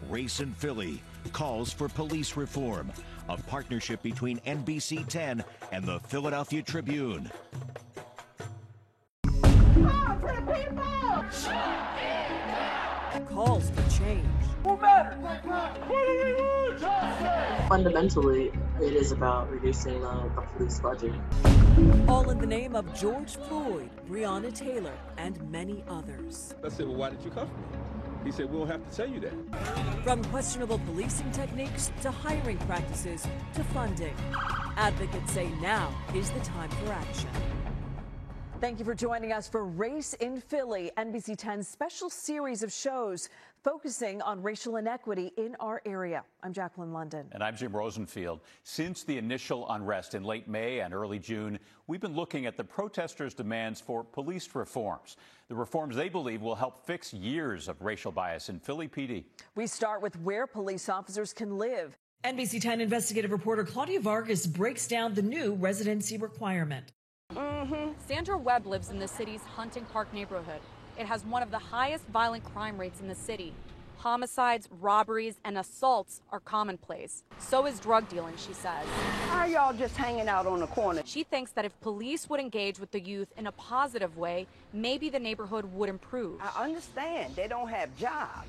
Race in Philly calls for police reform, a partnership between NBC 10 and the Philadelphia Tribune. Calls for change. Who matters? What do we want? Justice! Fundamentally, it is about reducing the police budget. All in the name of George Floyd, Breonna Taylor, and many others. I said, well, why did you come for me? He said, we don't have to tell you that. From questionable policing techniques to hiring practices to funding, advocates say now is the time for action. Thank you for joining us for Race in Philly, NBC 10's special series of shows focusing on racial inequity in our area. I'm Jacqueline London. And I'm Jim Rosenfield. Since the initial unrest in late May and early June, we've been looking at the protesters' demands for police reforms. The reforms they believe will help fix years of racial bias in Philly PD. We start with where police officers can live. NBC 10 investigative reporter Claudia Vargas breaks down the new residency requirement. Sandra Webb lives in the city's Hunting Park neighborhood. It has one of the highest violent crime rates in the city. Homicides, robberies, and assaults are commonplace. So is drug dealing, she says. Why are y'all just hanging out on the corner? She thinks that if police would engage with the youth in a positive way, maybe the neighborhood would improve. I understand they don't have jobs.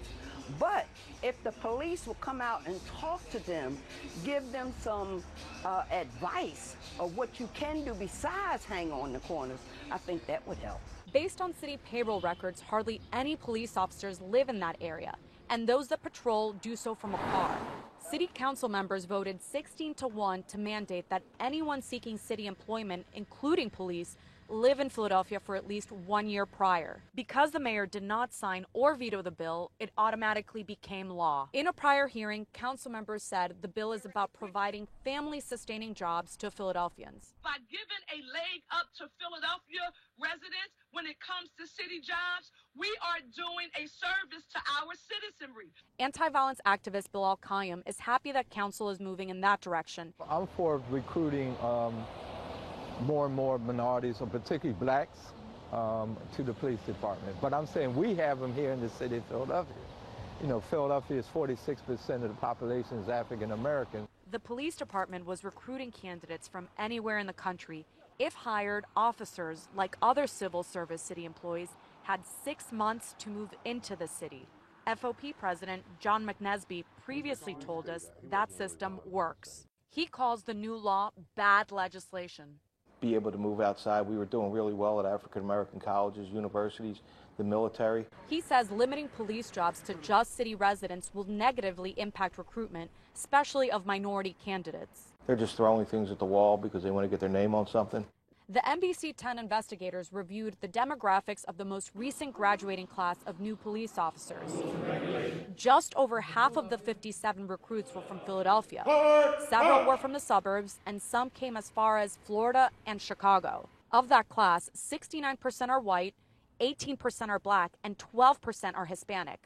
But if the police will come out and talk to them, give them some advice of what you can do besides hang on the corners, I think that would help. Based on city payroll records, hardly any police officers live in that area, and those that patrol do so from a car. City council members voted 16-1 to mandate that anyone seeking city employment, including police, live in Philadelphia for at least 1 year prior. Because the mayor did not sign or veto the bill, it automatically became law. In a prior hearing, council members said the bill is about providing family-sustaining jobs to Philadelphians. By giving a leg up to Philadelphia residents when it comes to city jobs, we are doing a service to our citizenry. Anti-violence activist Bilal Qayyum is happy that council is moving in that direction. I'm for recruiting more and more minorities, or particularly blacks, to the police department. But I'm saying we have them here in the city of Philadelphia. You know, Philadelphia is 46% of the population is African American. The police department was recruiting candidates from anywhere in the country. If hired, officers, like other civil service city employees, had 6 months to move into the city. FOP President John McNesby previously told us that system works. He calls the new law bad legislation. Be able to move outside. We were doing really well at African American colleges, universities, the military. He says limiting police jobs to just city residents will negatively impact recruitment, especially of minority candidates. They're just throwing things at the wall because they want to get their name on something. The NBC 10 investigators reviewed the demographics of the most recent graduating class of new police officers. Just over half of the 57 recruits were from Philadelphia. Several were from the suburbs, and some came as far as Florida and Chicago. Of that class, 69% are white, 18% are black, and 12% are Hispanic.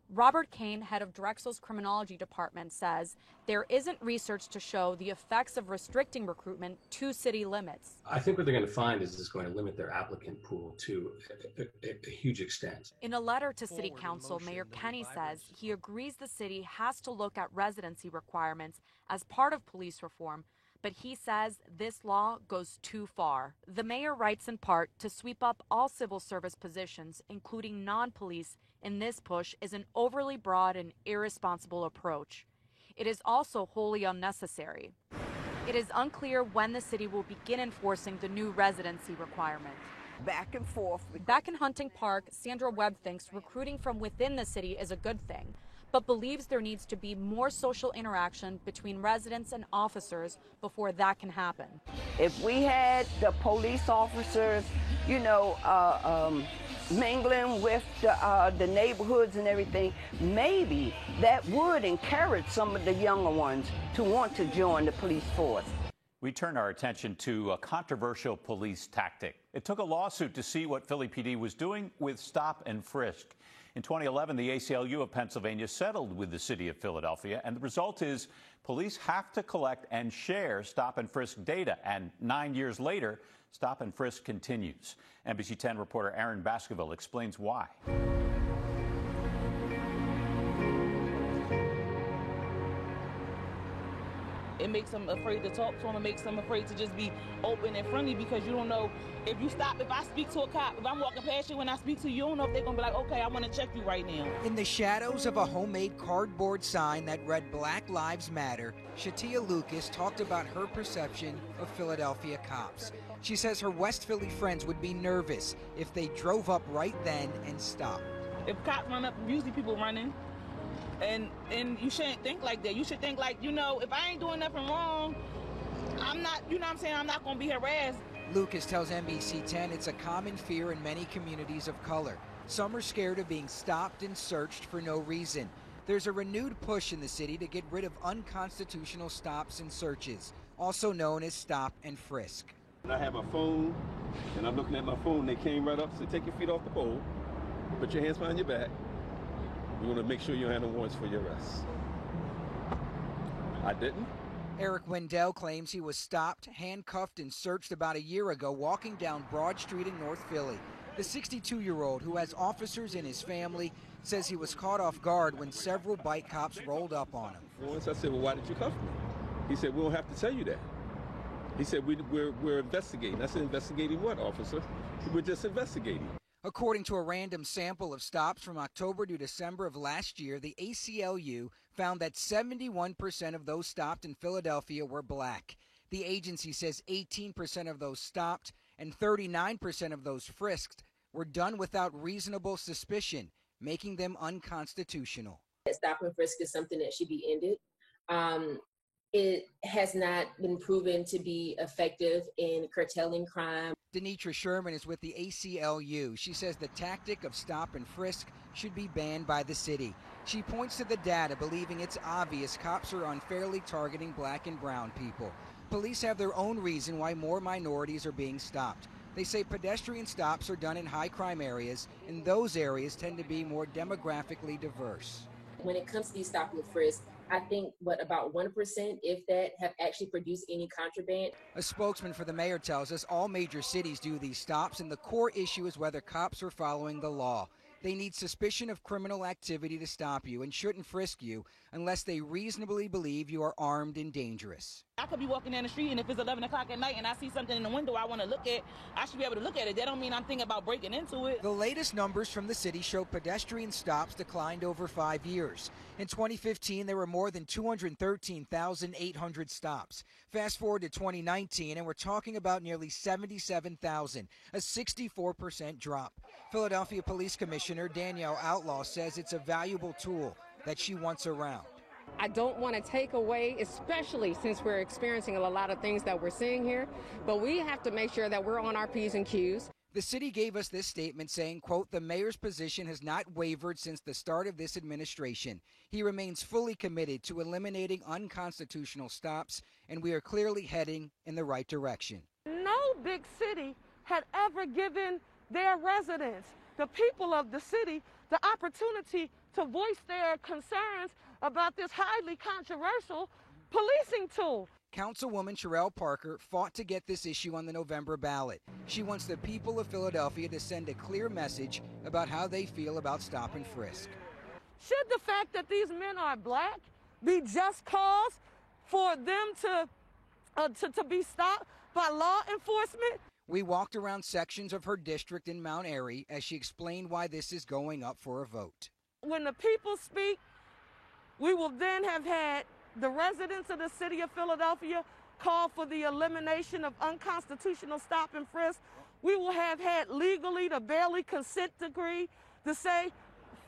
Robert Kane, head of Drexel's criminology department, says there isn't research to show the effects of restricting recruitment to city limits. I think what they're going to find is it's going to limit their applicant pool to a huge extent. In a letter to City Council, Mayor Kenny says he agrees the city has to look at residency requirements as part of police reform, but he says this law goes too far. The mayor writes in part to sweep up all civil service positions, including non-police, in this push is an overly broad and irresponsible approach. It is also wholly unnecessary. It is unclear when the city will begin enforcing the new residency requirement. Back and forth. Back in Hunting Park, Sandra Webb thinks recruiting from within the city is a good thing, but believes there needs to be more social interaction between residents and officers before that can happen. If we had the police officers, you know, mingling with the neighborhoods and everything, maybe that would encourage some of the younger ones to want to join the police force. We turn our attention to a controversial police tactic. It took a lawsuit to see what Philly PD was doing with stop and frisk. In 2011, the ACLU of Pennsylvania settled with the city of Philadelphia, and the result is police have to collect and share stop and frisk data, and 9 years later, stop and frisk continues. NBC 10 reporter Aaron Baskerville explains why. It makes them afraid to talk to them. It makes them afraid to just be open and friendly because you don't know if you stop. If I speak to a cop, if I'm walking past you and I speak to you, you don't know if they're going to be like, okay, I want to check you right now. In the shadows of a homemade cardboard sign that read Black Lives Matter, Shatia Lucas talked about her perception of Philadelphia cops. She says her West Philly friends would be nervous if they drove up right then and stopped. If cops run up, usually people running. And you shouldn't think like that. You should think like, if I ain't doing nothing wrong, I'm not, I'm not going to be harassed. Lucas tells NBC 10 it's a common fear in many communities of color. Some are scared of being stopped and searched for no reason. There's a renewed push in the city to get rid of unconstitutional stops and searches, also known as stop and frisk. I have my phone, and I'm looking at my phone. They came right up and said, take your feet off the pole, put your hands behind your back. We want to make sure you don't have no warrants for your arrest. I didn't. Eric Wendell claims he was stopped, handcuffed, and searched about a year ago walking down Broad Street in North Philly. The 62-year-old, who has officers in his family, says he was caught off guard when several bike cops rolled up on him. Once I said, well, why did you cuff me? He said, we don't have to tell you that. He said, we're investigating. I said, investigating what, officer? We're just investigating. According to a random sample of stops from October to December of last year, the ACLU found that 71% of those stopped in Philadelphia were black. The agency says 18% of those stopped and 39% of those frisked were done without reasonable suspicion, making them unconstitutional. Stop and frisk is something that should be ended. It has not been proven to be effective in curtailing crime. Denitra Sherman is with the ACLU. She says the tactic of stop and frisk should be banned by the city. She points to the data, believing it's obvious cops are unfairly targeting black and brown people. Police have their own reason why more minorities are being stopped. They say pedestrian stops are done in high crime areas, and those areas tend to be more demographically diverse. When it comes to these stop and frisk, I think about 1%, if that, have actually produced any contraband. A spokesman for the mayor tells us all major cities do these stops, and the core issue is whether cops are following the law. They need suspicion of criminal activity to stop you and shouldn't frisk you unless they reasonably believe you are armed and dangerous. I could be walking down the street, and if it's 11 o'clock at night and I see something in the window I want to look at, I should be able to look at it. That don't mean I'm thinking about breaking into it. The latest numbers from the city show pedestrian stops declined over 5 years. In 2015, there were more than 213,800 stops. Fast forward to 2019, and we're talking about nearly 77,000, a 64% drop. Philadelphia Police Commissioner Danielle Outlaw says it's a valuable tool that she wants around. I don't want to take away, especially since we're experiencing a lot of things that we're seeing here, but we have to make sure that we're on our P's and Q's. The city gave us this statement saying, quote, the mayor's position has not wavered since the start of this administration. He remains fully committed to eliminating unconstitutional stops, and we are clearly heading in the right direction. No big city had ever given their residents, the people of the city, the opportunity to voice their concerns about this highly controversial policing tool. Councilwoman Sherelle Parker fought to get this issue on the November ballot. She wants the people of Philadelphia to send a clear message about how they feel about stop and frisk. Should the fact that these men are black be just cause for them to be stopped by law enforcement? We walked around sections of her district in Mount Airy as she explained why this is going up for a vote. When the people speak, we will then have had the residents of the city of Philadelphia call for the elimination of unconstitutional stop and frisk. We will have had legally the barely consent decree to say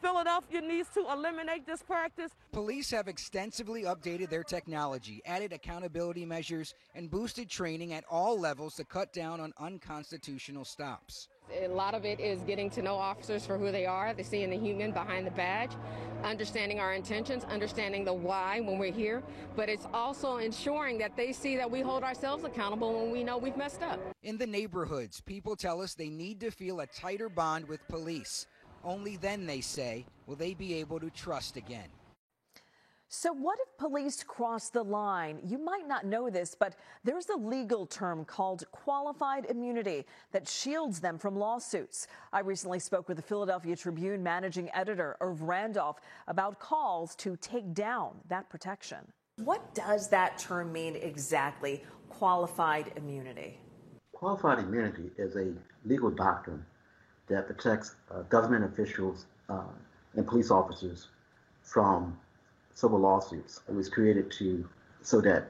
Philadelphia needs to eliminate this practice. Police have extensively updated their technology, added accountability measures, and boosted training at all levels to cut down on unconstitutional stops. A lot of it is getting to know officers for who they are, they're seeing the human behind the badge, understanding our intentions, understanding the why when we're here, but it's also ensuring that they see that we hold ourselves accountable when we know we've messed up. In the neighborhoods, people tell us they need to feel a tighter bond with police. Only then, they say, will they be able to trust again. So what if police cross the line? You might not know this, but there's a legal term called qualified immunity that shields them from lawsuits. I recently spoke with the Philadelphia Tribune managing editor Irv Randolph about calls to take down that protection. What does that term mean exactly, qualified immunity? Qualified immunity is a legal doctrine that protects government officials and police officers from civil lawsuits. It was created so that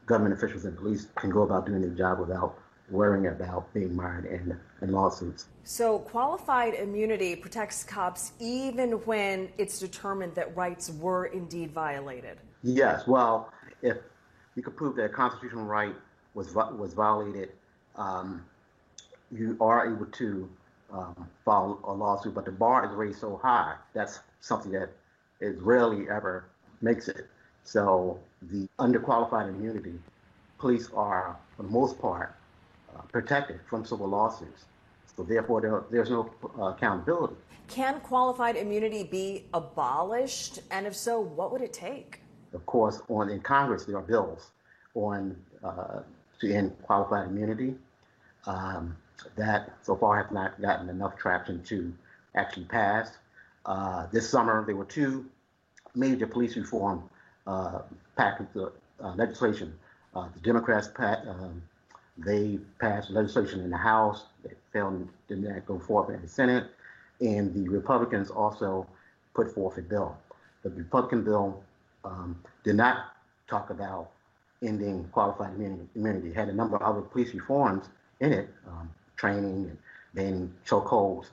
government officials and police can go about doing their job without worrying about being mired in lawsuits. So qualified immunity protects cops even when it's determined that rights were indeed violated? Yes. Well, if you could prove that a constitutional right was violated, you are able to file a lawsuit, but the bar is raised so high, that's something that is rarely ever makes it. So the underqualified immunity, police are, for the most part, protected from civil lawsuits. So therefore, there's no accountability. Can qualified immunity be abolished? And if so, what would it take? Of course, in Congress, there are bills on to end qualified immunity. That so far have not gotten enough traction to actually pass. This summer, there were two major police reform packages of legislation. The Democrats they passed legislation in the House. They failed, did not go forward in the Senate. And the Republicans also put forth a bill. The Republican bill did not talk about ending qualified immunity. It had a number of other police reforms in it, training and banning chokeholds.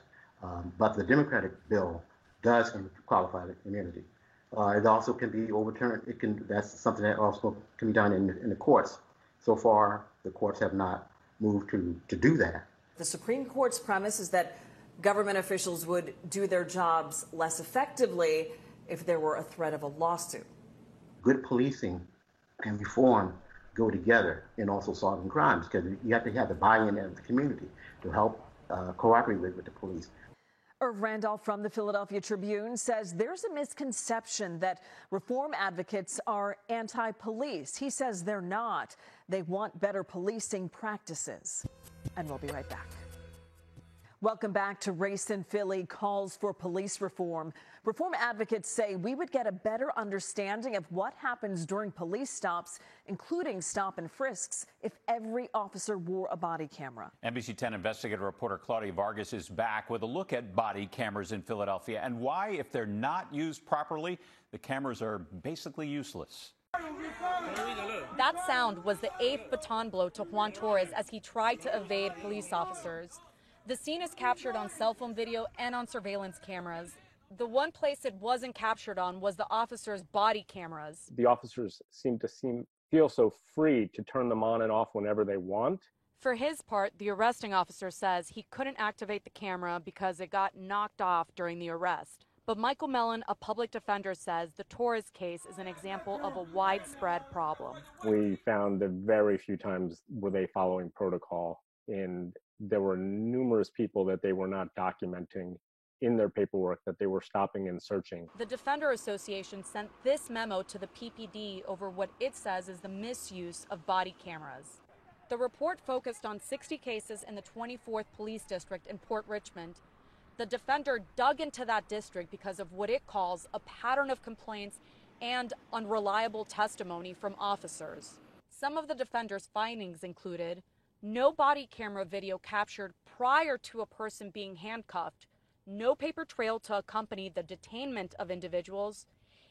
But the Democratic bill does end qualified immunity. It also can be overturned. That's something that also can be done in the courts. So far, the courts have not moved to do that. The Supreme Court's premise is that government officials would do their jobs less effectively if there were a threat of a lawsuit. Good policing and reform go together in also solving crimes, because you have to have the buy-in of the community to help cooperate with the police. Irv Randolph from the Philadelphia Tribune says there's a misconception that reform advocates are anti-police. He says they're not. They want better policing practices. And we'll be right back. Welcome back to Race in Philly. Calls for police reform. Reform advocates say we would get a better understanding of what happens during police stops, including stop and frisks, if every officer wore a body camera. NBC 10 investigative reporter Claudia Vargas is back with a look at body cameras in Philadelphia and why, if they're not used properly, the cameras are basically useless. That sound was the 8th baton blow to Juan Torres as he tried to evade police officers. The scene is captured on cell phone video and on surveillance cameras. The one place it wasn't captured on was the officers' body cameras. The officers feel so free to turn them on and off whenever they want. For his part, the arresting officer says he couldn't activate the camera because it got knocked off during the arrest. But Michael Mellon, a public defender, says the Torres case is an example of a widespread problem. We found that very few times were they following protocol, and there were numerous people that they were not documenting in their paperwork that they were stopping and searching. The Defender Association sent this memo to the PPD over what it says is the misuse of body cameras. The report focused on 60 cases in the 24th Police District in Port Richmond. The Defender dug into that district because of what it calls a pattern of complaints and unreliable testimony from officers. Some of the Defender's findings included no body camera video captured prior to a person being handcuffed, no paper trail to accompany the detainment of individuals,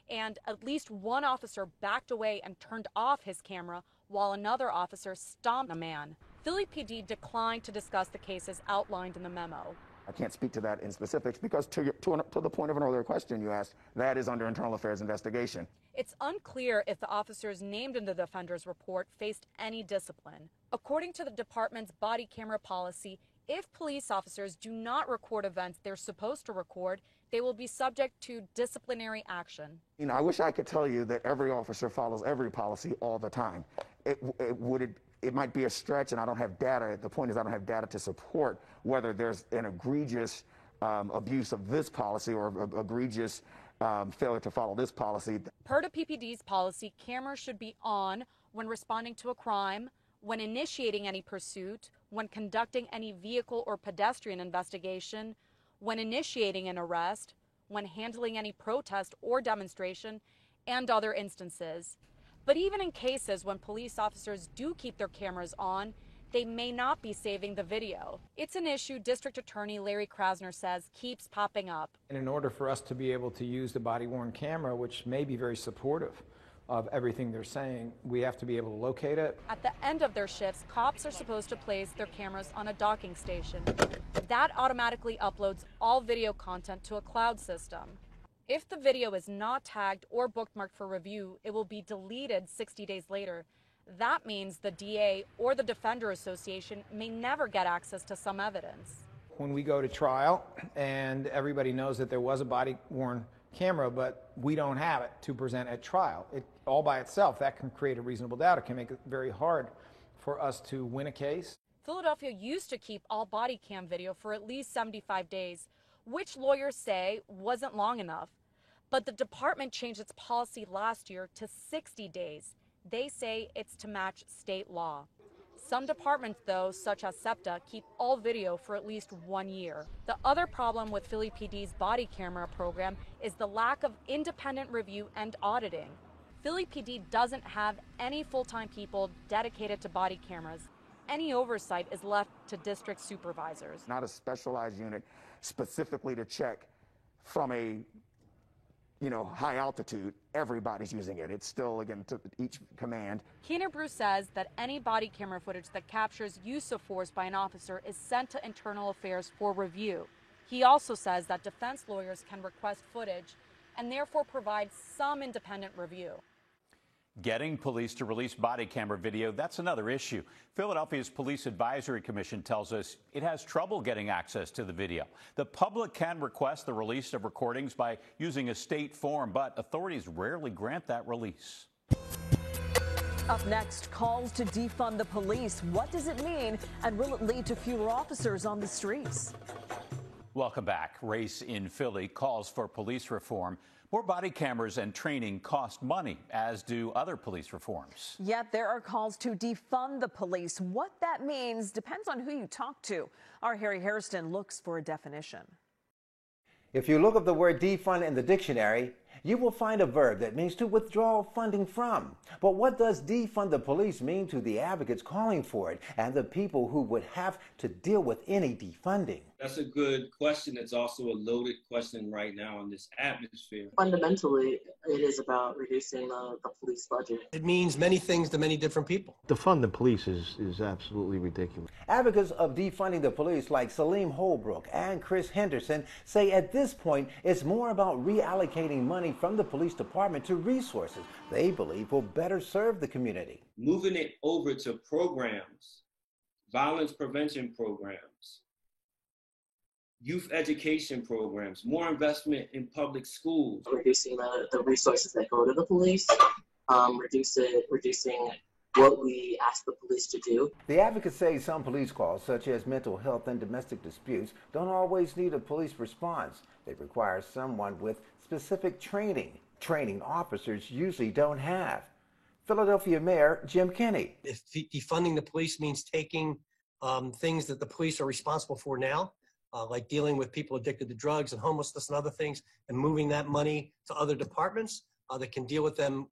and at least one officer backed away and turned off his camera while another officer stomped a man. Philly PD declined to discuss the cases outlined in the memo. I can't speak to that in specifics because to the point of an earlier question you asked, that is under internal affairs investigation. It's unclear if the officers named in the Defender's report faced any discipline. According to the department's body camera policy, if police officers do not record events they're supposed to record, they will be subject to disciplinary action. You know, I wish I could tell you that every officer follows every policy all the time. It might be a stretch, and I don't have data. The point is I don't have data to support whether there's an egregious abuse of this policy or egregious failure to follow this policy. Per to PPD's policy, cameras should be on when responding to a crime, when initiating any pursuit, when conducting any vehicle or pedestrian investigation, when initiating an arrest, when handling any protest or demonstration, and other instances. But even in cases when police officers do keep their cameras on, they may not be saving the video. It's an issue District Attorney Larry Krasner says keeps popping up. And in order for us to be able to use the body-worn camera, which may be very supportive of everything they're saying, we have to be able to locate it. At the end of their shifts, cops are supposed to place their cameras on a docking station. That automatically uploads all video content to a cloud system. If the video is not tagged or bookmarked for review, it will be deleted 60 days later. That means the DA or the Defender Association may never get access to some evidence. When we go to trial and everybody knows that there was a body-worn camera, but we don't have it to present at trial, it all by itself, that can create a reasonable doubt. It can make it very hard for us to win a case. Philadelphia used to keep all body cam video for at least 75 days, which lawyers say wasn't long enough. But the department changed its policy last year to 60 days. They say it's to match state law. Some departments, though, such as SEPTA, keep all video for at least 1 year. The other problem with Philly PD's body camera program is the lack of independent review and auditing. Philly PD doesn't have any full-time people dedicated to body cameras. Any oversight is left to district supervisors. Not a specialized unit specifically to check from a high altitude. Everybody's using it. It's still, again, to each command. Keener-Bruce says that any body camera footage that captures use of force by an officer is sent to Internal Affairs for review. He also says that defense lawyers can request footage and therefore provide some independent review. Getting police to release body camera video, that's another issue. Philadelphia's Police Advisory Commission tells us it has trouble getting access to the video. The public can request the release of recordings by using a state form, but authorities rarely grant that release. Up next, calls to defund the police. What does it mean, and will it lead to fewer officers on the streets? Welcome back. Race in Philly calls for police reform. More body cameras and training cost money, as do other police reforms. Yet there are calls to defund the police. What that means depends on who you talk to. Our Harry Hairston looks for a definition. If you look up the word defund in the dictionary, you will find a verb that means to withdraw funding from. But what does defund the police mean to the advocates calling for it and the people who would have to deal with any defunding? That's a good question. It's also a loaded question right now in this atmosphere. Fundamentally, it is about reducing the police budget. It means many things to many different people. Defund the police is absolutely ridiculous. Advocates of defunding the police like Salim Holbrook and Chris Henderson say at this point it's more about reallocating money from the police department to resources they believe will better serve the community. Moving it over to programs, violence prevention programs, youth education programs, more investment in public schools. Reducing the resources that go to the police, reducing what we ask the police to do. The advocates say some police calls, such as mental health and domestic disputes, don't always need a police response. They require someone with specific training officers usually don't have. Philadelphia Mayor Jim Kenney. If defunding the police means taking things that the police are responsible for now, like dealing with people addicted to drugs and homelessness and other things, and moving that money to other departments that can deal with them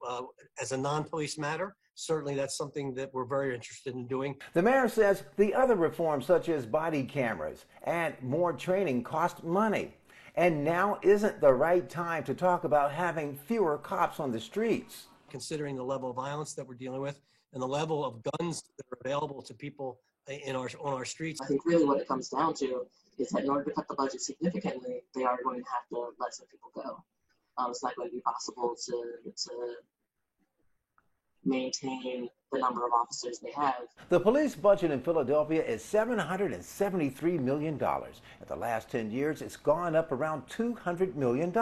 as a non-police matter, certainly that's something that we're very interested in doing. The mayor says the other reforms, such as body cameras and more training, cost money. And now isn't the right time to talk about having fewer cops on the streets. Considering the level of violence that we're dealing with and the level of guns that are available to people on our streets. I think really what it comes down to is that in order to cut the budget significantly, they are going to have to let some people go. It's not going to be possible to maintain the number of officers they have. The police budget in Philadelphia is $773 million. In the last 10 years, it's gone up around $200 million.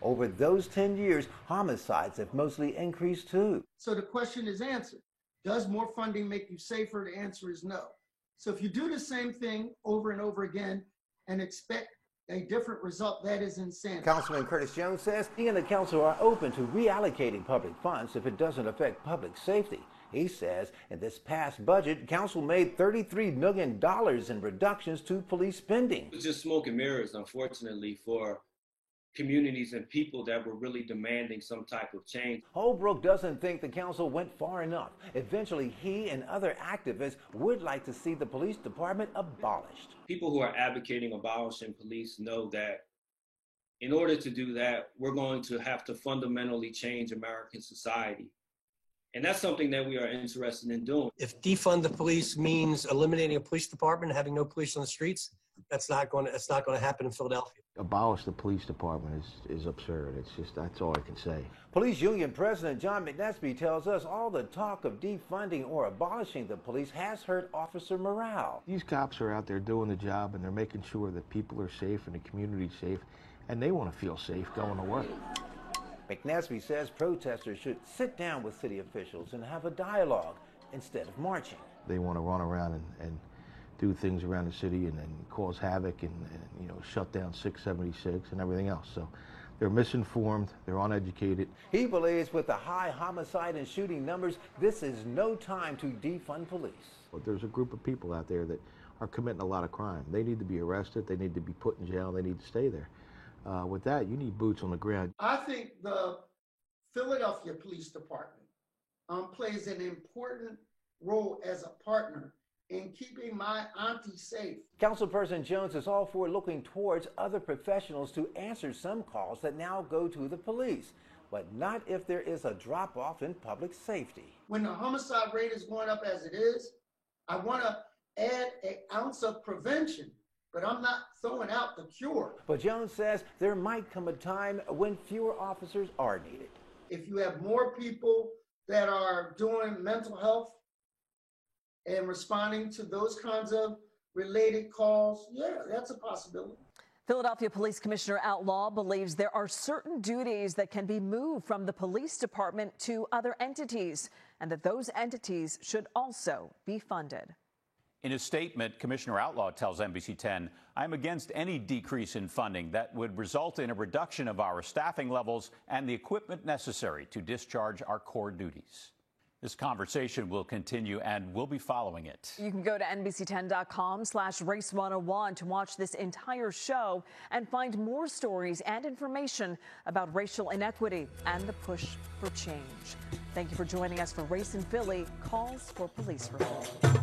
Over those 10 years, homicides have mostly increased too. So the question is answered. Does more funding make you safer? The answer is no. So if you do the same thing over and over again and expect a different result, that is insanity. Councilman Curtis Jones says he and the council are open to reallocating public funds if it doesn't affect public safety. He says in this past budget, council made $33 million in reductions to police spending. It's just smoke and mirrors, unfortunately, for communities and people that were really demanding some type of change. Holbrook doesn't think the council went far enough. Eventually, he and other activists would like to see the police department abolished. People who are advocating abolishing police know that in order to do that, we're going to have to fundamentally change American society. And that's something that we are interested in doing. If defund the police means eliminating a police department, having no police on the streets, that's not going to happen in Philadelphia. Abolish the police department is absurd. That's all I can say. Police Union President John McNesby tells us all the talk of defunding or abolishing the police has hurt officer morale. These cops are out there doing the job, and they're making sure that people are safe and the community's safe, and they want to feel safe going to work. McNesby says protesters should sit down with city officials and have a dialogue instead of marching. They want to run around and do things around the city and cause havoc and shut down 676 and everything else. So they're misinformed, they're uneducated. He believes with the high homicide and shooting numbers, this is no time to defund police. But there's a group of people out there that are committing a lot of crime. They need to be arrested, they need to be put in jail, they need to stay there. With that, you need boots on the ground. I think the Philadelphia Police Department plays an important role as a partner in keeping my auntie safe. Councilperson Jones is all for looking towards other professionals to answer some calls that now go to the police, but not if there is a drop-off in public safety. When the homicide rate is going up as it is, I want to add an ounce of prevention, but I'm not throwing out the cure. But Jones says there might come a time when fewer officers are needed. If you have more people that are doing mental health and responding to those kinds of related calls, yeah, that's a possibility. Philadelphia Police Commissioner Outlaw believes there are certain duties that can be moved from the police department to other entities, and that those entities should also be funded. In a statement, Commissioner Outlaw tells NBC 10, I'm against any decrease in funding that would result in a reduction of our staffing levels and the equipment necessary to discharge our core duties. This conversation will continue, and we'll be following it. You can go to NBC10.com/Race101 to watch this entire show and find more stories and information about racial inequity and the push for change. Thank you for joining us for Race in Philly, Calls for Police Reform.